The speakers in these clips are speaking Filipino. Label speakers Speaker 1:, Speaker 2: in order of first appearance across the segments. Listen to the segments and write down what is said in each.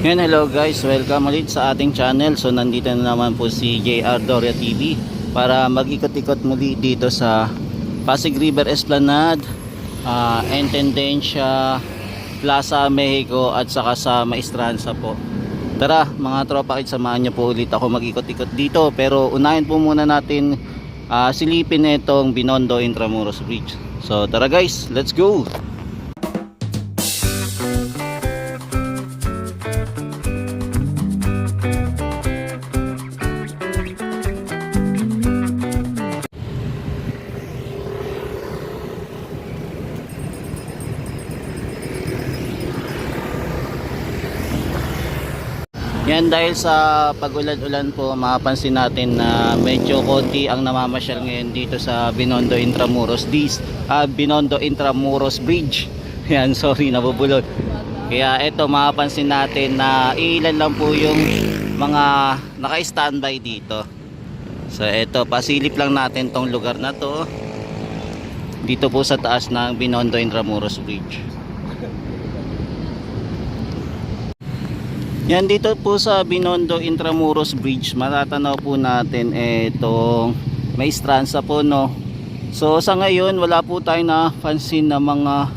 Speaker 1: Yan, hello guys, welcome ulit sa ating channel. So nandito na naman po si JR Doria TV para mag-ikot-ikot muli dito sa Pasig River Esplanade, Intendencia, Plaza Mexico at saka sa Maestranza po. Tara mga tropa, samahan niyo po ulit ako mag-ikot-ikot dito. Pero unahin po muna natin silipin itong Binondo Intramuros Bridge. So tara guys, let's go! Yan, dahil sa pag-ulan-ulan po, mapapansin natin na medyo konti ang namamasyal ngayon dito sa Binondo Intramuros Bridge. Yan, sorry, nabubulot. Kaya eto, mapapansin natin na ilan lang po yung mga naka-standby dito. So eto, pasilip lang natin tong lugar na to dito po sa taas ng Binondo Intramuros Bridge. Yan, dito po sa Binondo Intramuros Bridge, matatanaw po natin itong Maestranza po, no. So sa ngayon wala po tayong napansin na mga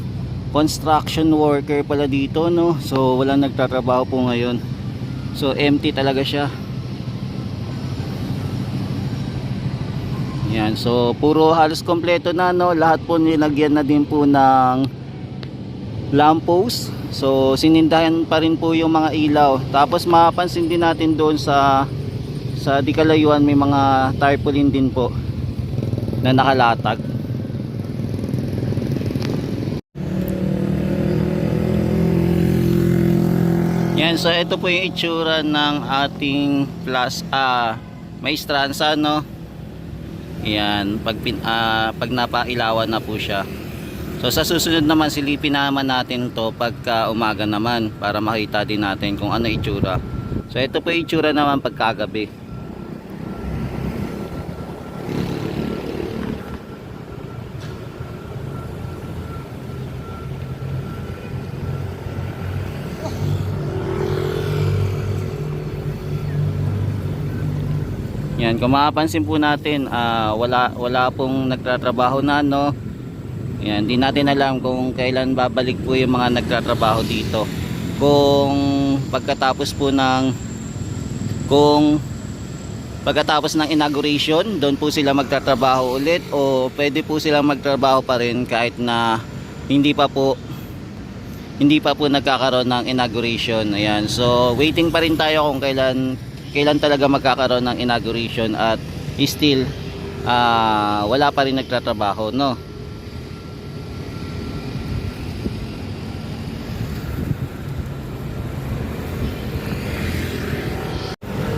Speaker 1: construction worker pala dito, no. So walang nagtatrabaho po ngayon. So empty talaga siya. Yan, so puro halos kompleto na, no. Lahat po nilagyan na din po ng lamppost. So sinindahan pa rin po yung mga ilaw. Tapos mapapansin din natin doon sa di kalayuan may mga tarpaulin din po na nakalatag. Yan, so ito po yung itsura ng ating Maestranza, no. Yan, pag napailawan na po siya. So sa susunod naman silipin naman natin to pagka umaga naman para makita din natin kung ano itsura. So ito po yung itsura naman pagkagabi. Yan, kung mapapansin po natin, wala pong nagtatrabaho na, no. Yan, di natin alam kung kailan babalik po yung mga nagtatrabaho dito. Kung pagkatapos ng inauguration, doon po sila magtatrabaho ulit, o pwede po sila magtrabaho pa rin kahit na hindi pa po nagkakaroon ng inauguration. Ayan, so waiting pa rin tayo kung kailan talaga magkakaroon ng inauguration at still wala pa rin nagtatrabaho, no.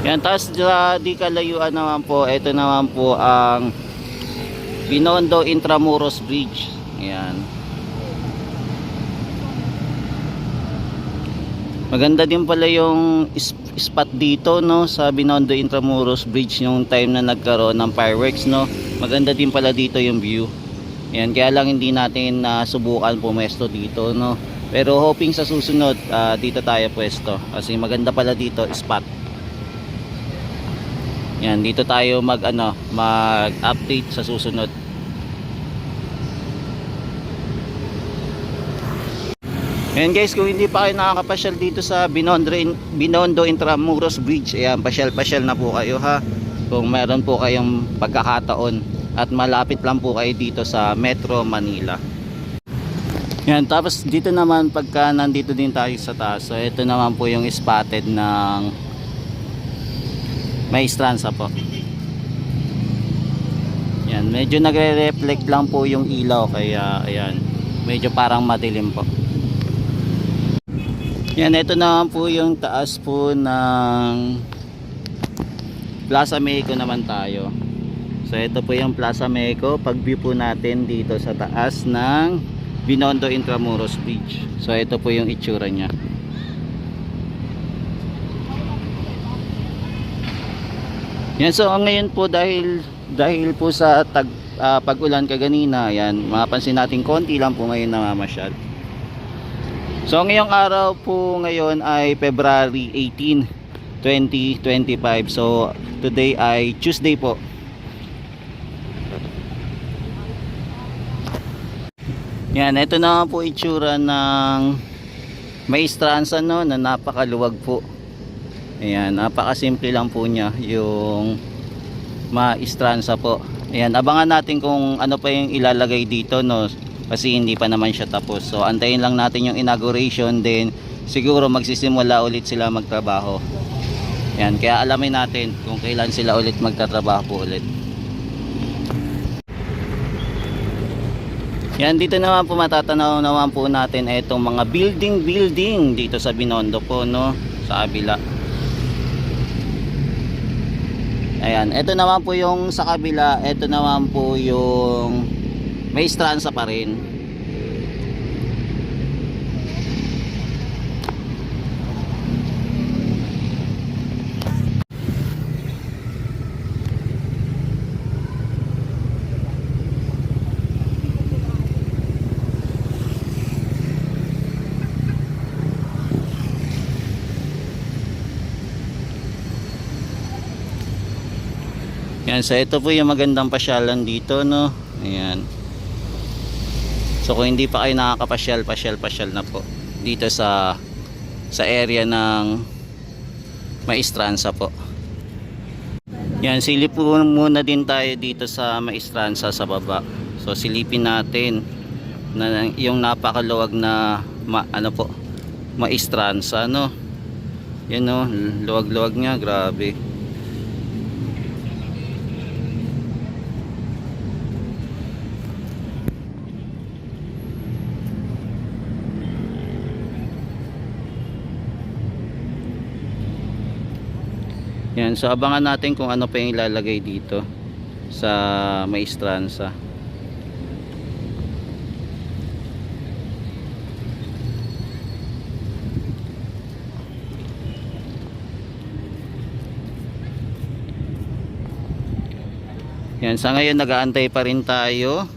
Speaker 1: Yan, tapos di kalayuan naman po, ito naman po ang Binondo Intramuros Bridge. Yan. Maganda din pala yung spot dito, no, sa Binondo Intramuros Bridge yung time na nagkaroon ng fireworks, no. Maganda din pala dito yung view. Yan, kaya lang hindi natin subukan pumesto dito, no. Pero hoping sa susunod dito tayo pwesto kasi maganda pala dito spot. Yan, dito tayo mag-update sa susunod. Yan guys, kung hindi pa kayo nakakapasyal dito sa Binondo Intramuros Bridge, ayan, pasyal na po kayo, ha. Kung meron po kayong pagkakataon at malapit lang po kayo dito sa Metro Manila. Yan, tapos dito naman pagka nandito din tayo sa taas, so ito naman po yung spotted ng Maestranza po. Yan, medyo nagre-reflect lang po yung ilaw, kaya ayan, medyo parang madilim po. Yan, ito naman po yung taas po ng Plaza Mexico naman tayo. So ito po yung Plaza Mexico, pag view po natin dito sa taas ng Binondo Intramuros Bridge. So ito po yung itsura nya. Yan, so ngayon po dahil po sa pag-ulan kaganina, yan, mapapansin natin konti lang po ngayon namamasyal. So ngayong araw po ngayon ay February 18, 2025. So today ay Tuesday po. Yan, ito na po itsura ng Maestranza, no, na napakaluwag po. Ayan, napakasimple lang po niya yung Maestranza po. Ayan, abangan natin kung ano pa yung ilalagay dito, no, kasi hindi pa naman siya tapos. So antayin lang natin yung inauguration, then siguro magsisimula ulit sila magtrabaho. Ayan, kaya alamin natin kung kailan sila ulit magtatrabaho po ulit. Yan, dito naman po matatanaw naman po natin itong mga building dito sa Binondo po, no, sa kabila. Ayan, ito naman po yung sa kabila, ito naman po yung Maestranza pa rin. Yan, so ito po yung magandang pasyalan dito, no. Ayan. So kung hindi pa kayo nakakapasyal, pasyal na po dito sa area ng Maestranza po. Yan, silip po muna din tayo dito sa Maestranza sa baba. So silipin natin na yung napakaluwag na ano po, Maestranza, no. Yan, no, luwag-luwag niya, grabe. Yan, so abangan natin kung ano pa yung ilalagay dito sa Maestranza. Yan, sa ngayon nag-aantay pa rin tayo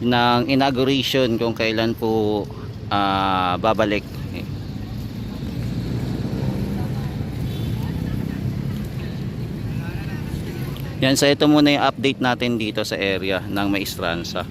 Speaker 1: ng inauguration kung kailan po babalik. Yan, so ito muna yung update natin dito sa area ng Maestranza.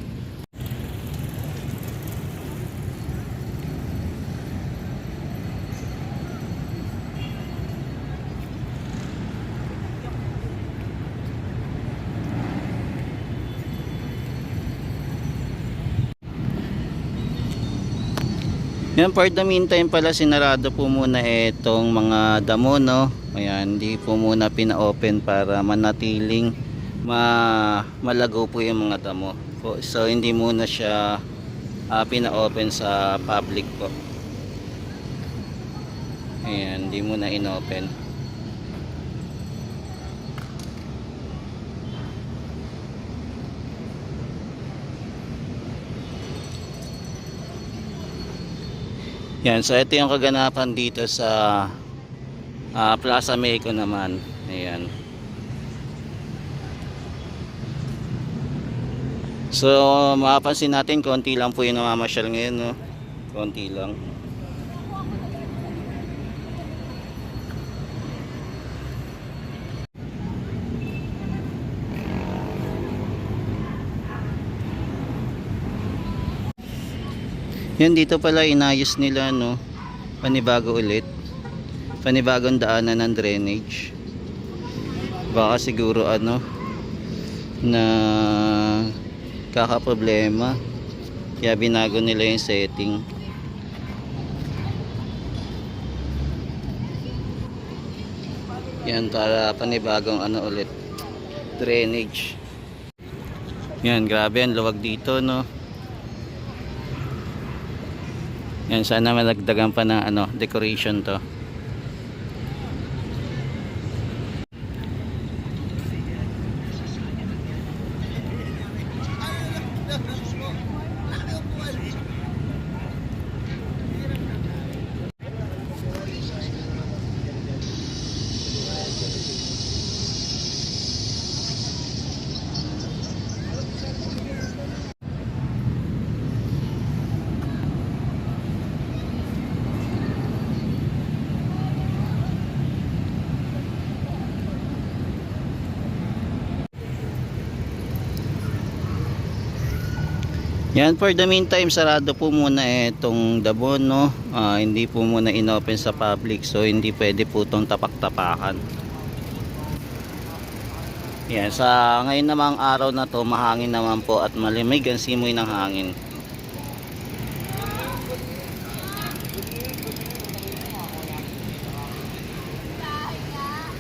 Speaker 1: Yan, for the meantime pala sinarado po muna itong mga damo, no. Ayan, hindi po muna pina-open para manatiling malago po yung mga damo. So hindi muna siya pina-open sa public po. Ayan, hindi muna in-open. Yan, so ito yung kaganapan dito sa Plaza Mexico naman. Ayan. So mapapansin natin konti lang po yung namamasyal ngayon, no? Konti lang. Yan, dito pala inayos nila, no, panibago ulit, panibagong daanan ng drainage. Baka siguro ano na kakaproblema kaya binago nila yung setting. Yan, para panibagong ano ulit, drainage. Yan, grabe ang luwag dito, no. Yan, sana malagdagan pa ng ano, decoration to. Yan, for the meantime, sarado po muna itong Dabon, no? Hindi po muna inopen sa public, so hindi pwede po itong tapak-tapakan. Yan, sa ngayon namang araw na to, mahangin naman po at malimig ang simoy ng hangin.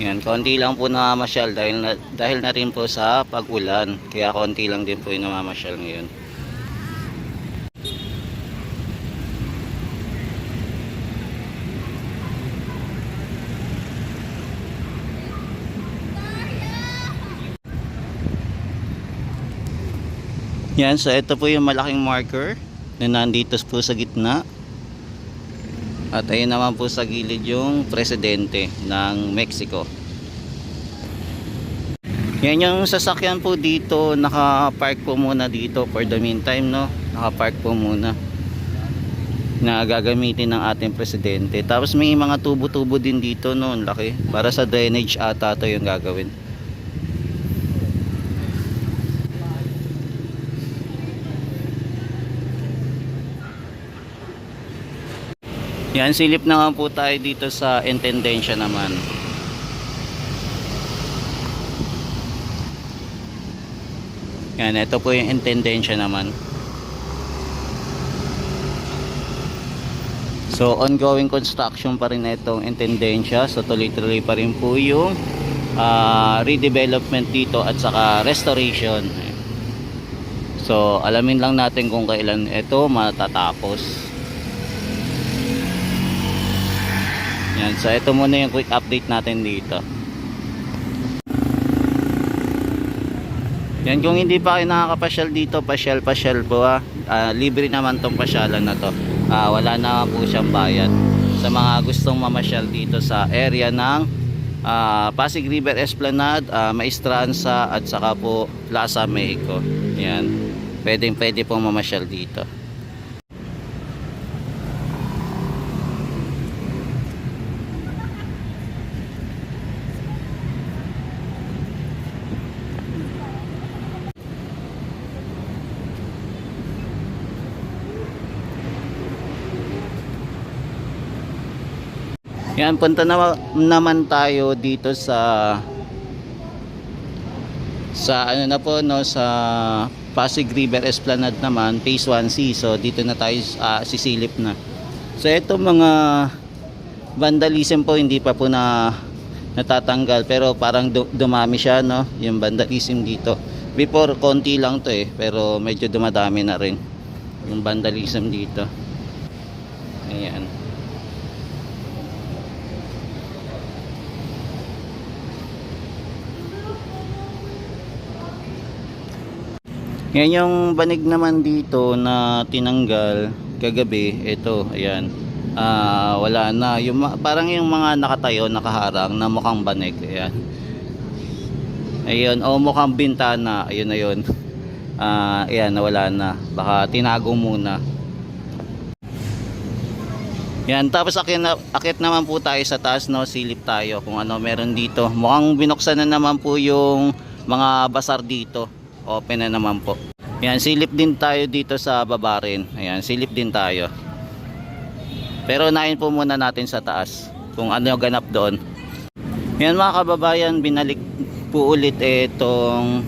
Speaker 1: Yan, konti lang po namamasyal dahil na rin po sa pag-ulan. Kaya konti lang din po yung namamasyal ngayon. Yan, so ito po yung malaking marker na nandito po sa gitna. At ayun naman po sa gilid yung presidente ng Mexico. Yan yung sasakyan po dito, naka-park po muna dito for the meantime, no? Naka-park po muna na gagamitin ng ating presidente. Tapos may mga tubo-tubo din dito, no? Laki. Para sa drainage ata to yung gagawin. Yan, silip naman po tayo dito sa intendensya naman. Yan, ito po yung intendensya naman. So, ongoing construction pa rin itong intendensya. So, tuloy-tuloy pa rin po yung redevelopment dito at saka restoration. So, alamin lang natin kung kailan ito matatapos. Yan, so ito muna yung quick update natin dito. Yan, kung hindi pa kayo nakakapasyal dito, pasyal po ha. Libre naman tong pasyalan na to. Wala na po siyang bayad. Sa mga gustong mamasyal dito sa area ng Pasig River Esplanade, Maestranza at saka po Plaza Mexico. Yan, pwede pong mamasyal dito. Yan, punta naman tayo dito sa ano na po, no, sa Pasig River Esplanade naman, Phase 1C. So dito na tayo sisilip na. So ito mga vandalism po hindi pa po natatanggal, pero parang dumami siya, no, yung vandalism dito. Before konti lang to pero medyo dumadami na rin yung vandalism dito. Ayan. Yan yung banig naman dito na tinanggal kagabi. Ito, ayan. Wala na. Parang yung mga nakatayo, nakaharang na mukhang banig. Ayan. Ayun, o mukhang bintana. Ayun na yun. Ayan, wala na. Baka tinago muna. Yan, tapos akit naman po tayo sa taas, no? Silip tayo kung ano meron dito. Mukhang binuksan na naman po yung mga basar dito. Open na naman po. Yan, silip din tayo dito sa baba rin. Ayan, silip din tayo. Pero unahin po muna natin sa taas kung ano yung ganap doon. Yan mga kababayan, binalik po ulit itong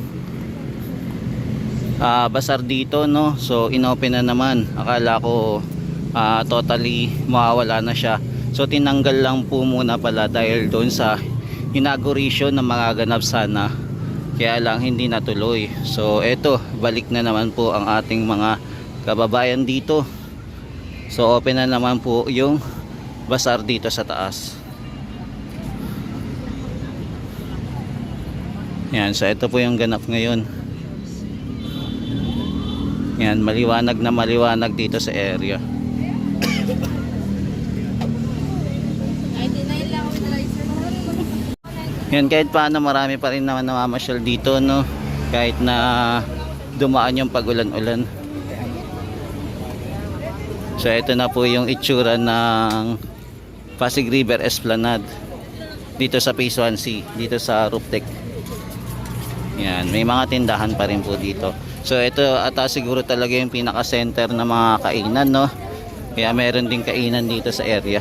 Speaker 1: basar dito, no? So inopen na naman. Akala ko totally mawawala na siya. So tinanggal lang po muna pala dahil doon sa inauguration na mga ganap sana. Kaya lang hindi natuloy. So eto, balik na naman po ang ating mga kababayan dito. So open na naman po yung basar dito sa taas. Yan, so ito po yung ganap ngayon. Yan, maliwanag na maliwanag dito sa area. Yan, kahit paano marami pa rin naman namamasyal dito, no? Kahit na dumaan yung pag-ulan-ulan. So ito na po yung itsura ng Pasig River Esplanade dito sa Phase 1C, dito sa roof deck. Yan, may mga tindahan pa rin po dito. So ito ata siguro talaga yung pinaka center ng mga kainan, no? Kaya meron din kainan dito sa area.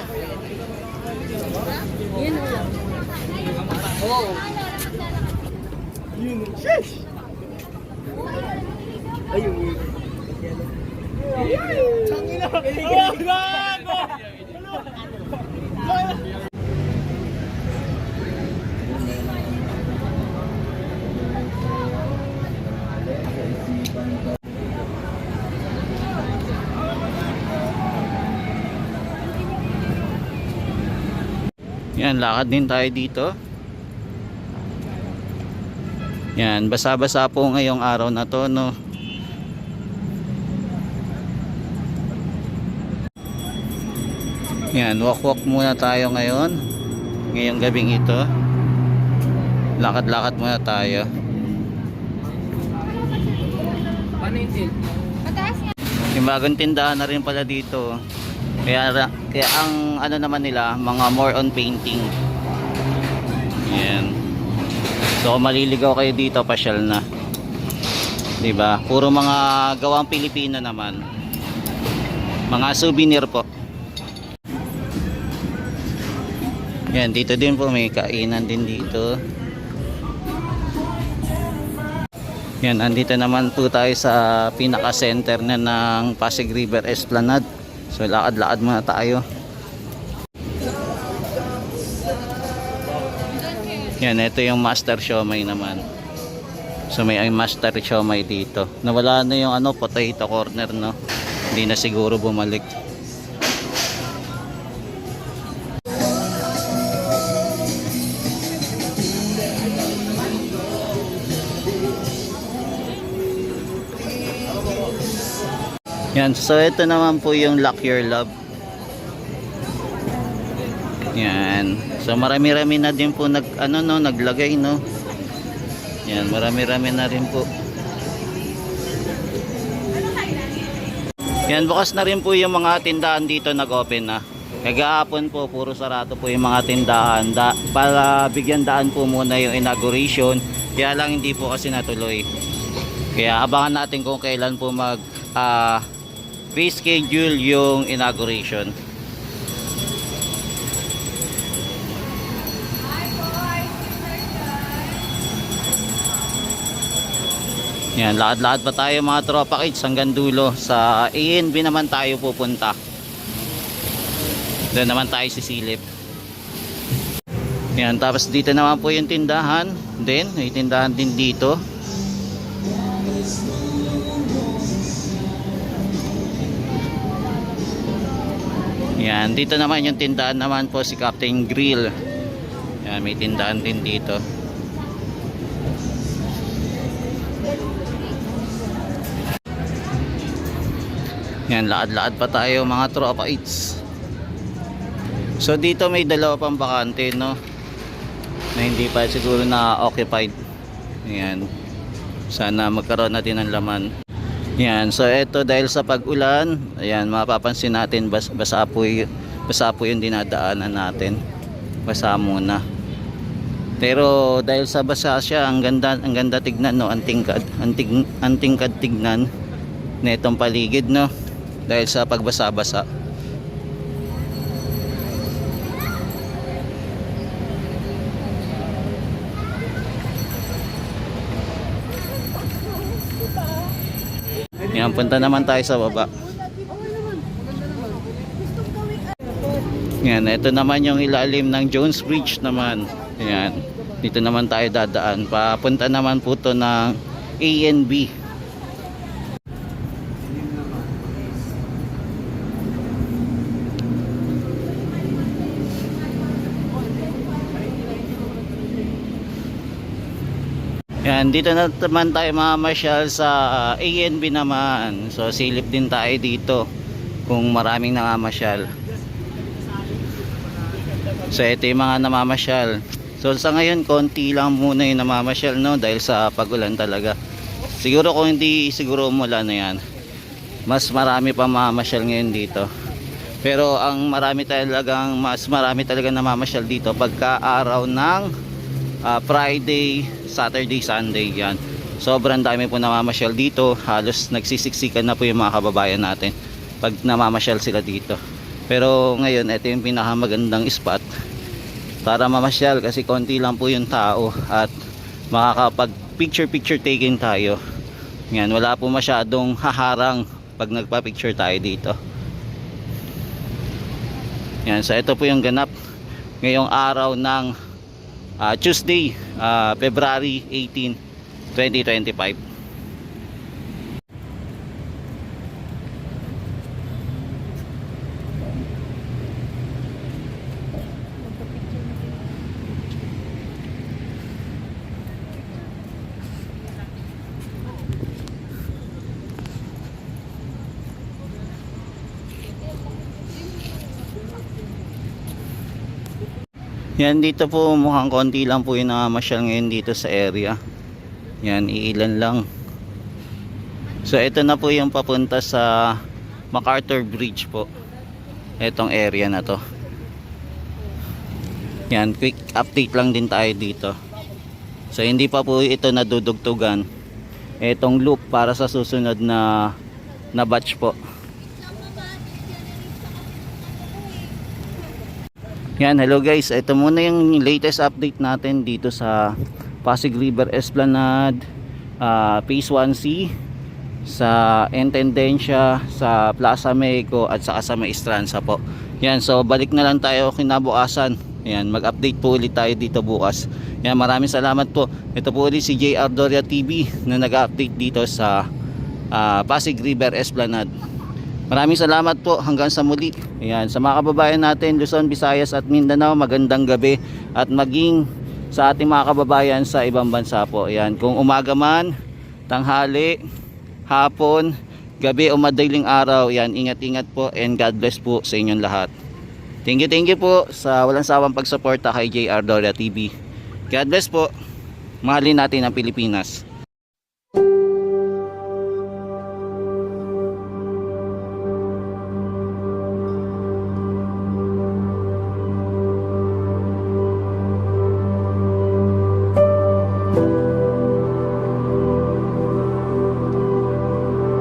Speaker 1: Yan, lakad din tayo dito. Yan, basa-basa po ngayong araw na to, no. Yan, walk-walk muna tayo ngayon. Ngayong gabing ito. Lakad-lakad muna tayo. Yung bagong tindahan na rin pala dito. Kaya ang ano naman nila, mga more on painting. Yan. So kung maliligaw kayo dito, pasyal na. 'Di ba? Puro mga gawang Pilipino naman. Mga souvenir po. Yan, dito din po may kainan din dito. Yan, andito naman po tayo sa pinaka-center na ng Pasig River Esplanade. So lakad-lakad muna tayo. Yan, ito yung Master Siomai naman. So may Master Siomai dito. Nawala na yung potato corner, no. Hindi na siguro bumalik. Yan, so ito naman po yung Lock Your Love. Yan. So marami-rami na din po naglagay, no. Yan, marami-rami na rin po. Yan, bukas na rin po yung mga tindahan dito, nag-open na. Kagahapon po puro sarado po yung mga tindahan para bigyan daan po muna yung inauguration. Kaya lang hindi po kasi natuloy. Kaya abangan natin kung kailan po reschedule yung inauguration. Yan, lakad-lakad pa tayo mga tropa kids hanggang dulo. Sa ANB naman tayo pupunta. Doon naman tayo sisilip. Yan, tapos dito naman po yung tindahan. May tindahan din dito. Yan, dito naman yung tindahan naman po si Captain Grill. Yan, may tindahan din dito. Yan, lakad-lakad pa tayo mga tropa eats. So dito may dalawa pang bakante, no, na hindi pa siguro na occupied. Yan, sana magkaroon natin ng laman. Yan, so eto dahil sa pag-ulan, ayan, mapapansin natin basa po yung dinadaanan natin. Basa muna. Pero dahil sa basa siya, ang ganda tignan, no, ang tingkad tignan netong paligid, no, dahil sa pagbasa-basa. Yan, punta naman tayo sa baba. Yan, ito naman yung ilalim ng Jones Bridge naman. Yan, dito naman tayo dadaan. Papunta naman po to ng ANB. Yan, dito naman tayo mamasyal sa ANB naman. So silip din tayo dito kung maraming namamasyal. So ito yung mga namamasyal. So sa ngayon konti lang muna yung namamasyal, no, dahil sa pag-ulan talaga. Siguro kung hindi siguro umulan na yan, mas marami pa mamamasyal ngayon dito. Pero ang mas marami talagang namamasyal dito pagka araw ng Friday, Saturday, Sunday, yan. sobrang dami po namamasyal dito. Halos nagsisiksikan na po yung mga kababayan natin pag namamasyal sila dito. Pero ngayon ito yung pinakamagandang spot para mamasyal kasi konti lang po yung tao at makakapag picture taking tayo. Yan, wala po masyadong haharang pag nagpa-picture tayo dito. Yan, so ito po yung ganap ngayong araw ng Tuesday, February 18, 2025. Yan, dito po mukhang konti lang po yung namamasyal ngayon dito sa area. Yan, iilan lang. So ito na po yung papunta sa MacArthur Bridge po. Etong area na to. Yan, quick update lang din tayo dito. So hindi pa po ito nadudugtugan. Etong loop para sa susunod na batch po. Yan, hello guys, ito muna yung latest update natin dito sa Pasig River Esplanade, Phase 1C, sa Intendencia, sa Plaza Mexico at saka sa Maestranza po. Yan, so balik na lang tayo kinabukasan. Yan, mag-update po ulit tayo dito bukas. Yan, maraming salamat po. Ito po ulit si JR Doria TV na nag-update dito sa Pasig River Esplanade. Maraming salamat po, hanggang sa muli. Ayan, sa mga kababayan natin Luzon, Visayas at Mindanao, magandang gabi at maging sa ating mga kababayan sa ibang bansa po. Ayan, kung umaga man, tanghali, hapon, gabi o madaling araw, yan, ingat-ingat po and God bless po sa inyong lahat. Thank you po sa walang sawang pagsuporta kay JR Doria TV. God bless po. Mahalin natin ang Pilipinas.